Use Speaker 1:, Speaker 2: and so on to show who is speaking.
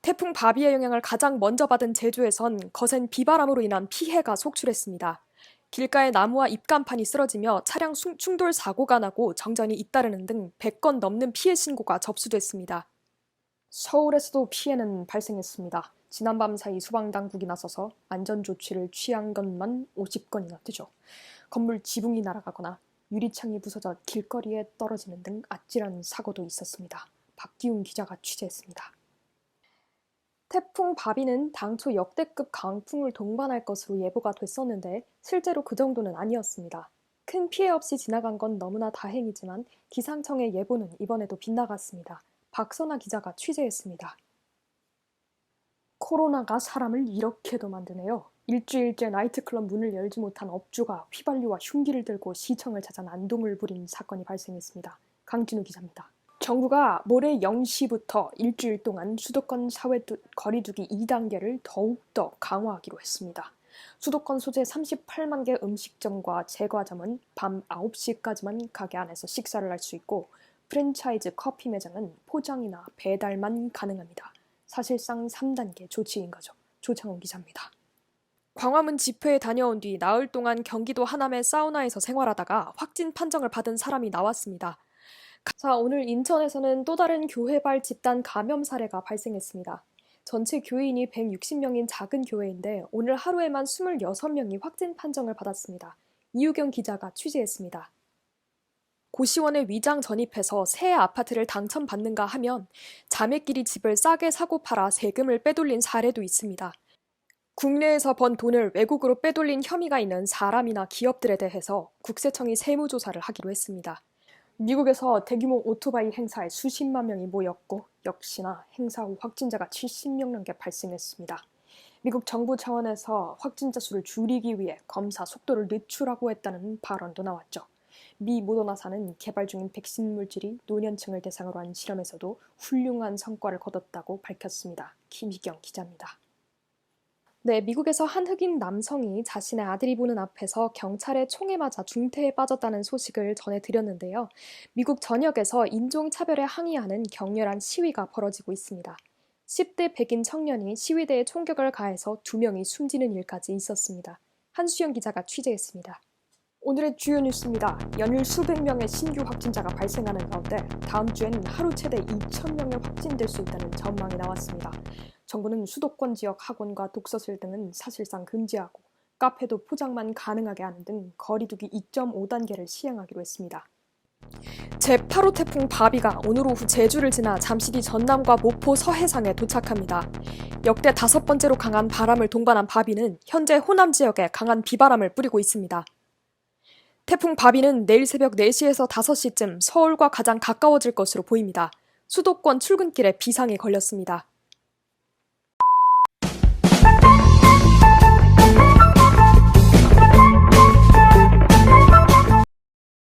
Speaker 1: 태풍 바비의 영향을 가장 먼저 받은 제주에선 거센 비바람으로 인한 피해가 속출했습니다. 길가의 나무와 입간판이 쓰러지며 차량 충돌 사고가 나고 정전이 잇따르는 등 100건 넘는 피해 신고가 접수됐습니다. 서울에서도 피해는 발생했습니다. 지난밤 사이 소방당국이 나서서 안전조치를 취한 것만 50건이나 되죠. 건물 지붕이 날아가거나 유리창이 부서져 길거리에 떨어지는 등 아찔한 사고도 있었습니다. 박기웅 기자가 취재했습니다. 태풍 바비는 당초 역대급 강풍을 동반할 것으로 예보가 됐었는데 실제로 그 정도는 아니었습니다. 큰 피해 없이 지나간 건 너무나 다행이지만 기상청의 예보는 이번에도 빗나갔습니다. 박선아 기자가 취재했습니다. 코로나가 사람을 이렇게도 만드네요. 일주일째 나이트클럽 문을 열지 못한 업주가 휘발유와 흉기를 들고 시청을 찾아 난동을 부린 사건이 발생했습니다. 강진우 기자입니다. 정부가 모레 0시부터 일주일 동안 수도권 사회 거리두기 2단계를 더욱더 강화하기로 했습니다. 수도권 소재 38만 개 음식점과 제과점은 밤 9시까지만 가게 안에서 식사를 할 수 있고 프랜차이즈 커피 매장은 포장이나 배달만 가능합니다. 사실상 3단계 조치인 거죠. 조창훈 기자입니다. 광화문 집회에 다녀온 뒤 나흘 동안 경기도 하남의 사우나에서 생활하다가 확진 판정을 받은 사람이 나왔습니다. 자, 오늘 인천에서는 또 다른 교회발 집단 감염 사례가 발생했습니다. 전체 교인이 160명인 작은 교회인데 오늘 하루에만 26명이 확진 판정을 받았습니다. 이유경 기자가 취재했습니다. 고시원에 위장 전입해서 새 아파트를 당첨받는가 하면 자매끼리 집을 싸게 사고 팔아 세금을 빼돌린 사례도 있습니다. 국내에서 번 돈을 외국으로 빼돌린 혐의가 있는 사람이나 기업들에 대해서 국세청이 세무조사를 하기로 했습니다. 미국에서 대규모 오토바이 행사에 수십만 명이 모였고 역시나 행사 후 확진자가 70명 넘게 발생했습니다. 미국 정부 차원에서 확진자 수를 줄이기 위해 검사 속도를 늦추라고 했다는 발언도 나왔죠. 미 모더나사는 개발 중인 백신 물질이 노년층을 대상으로 한 실험에서도 훌륭한 성과를 거뒀다고 밝혔습니다. 김희경 기자입니다. 네, 미국에서 한 흑인 남성이 자신의 아들이 보는 앞에서 경찰의 총에 맞아 중태에 빠졌다는 소식을 전해드렸는데요. 미국 전역에서 인종차별에 항의하는 격렬한 시위가 벌어지고 있습니다. 10대 백인 청년이 시위대에 총격을 가해서 2명이 숨지는 일까지 있었습니다. 한수영 기자가 취재했습니다. 오늘의 주요 뉴스입니다. 연일 수백 명의 신규 확진자가 발생하는 가운데 다음 주엔 하루 최대 2,000명이 확진될 수 있다는 전망이 나왔습니다. 정부는 수도권 지역 학원과 독서실 등은 사실상 금지하고 카페도 포장만 가능하게 하는 등 거리두기 2.5단계를 시행하기로 했습니다. 제8호 태풍 바비가 오늘 오후 제주를 지나 잠시 뒤 전남과 모포 서해상에 도착합니다. 역대 5번째로 강한 바람을 동반한 바비는 현재 호남 지역에 강한 비바람을 뿌리고 있습니다. 태풍 바비는 내일 새벽 4시에서 5시쯤 서울과 가장 가까워질 것으로 보입니다. 수도권 출근길에 비상이 걸렸습니다.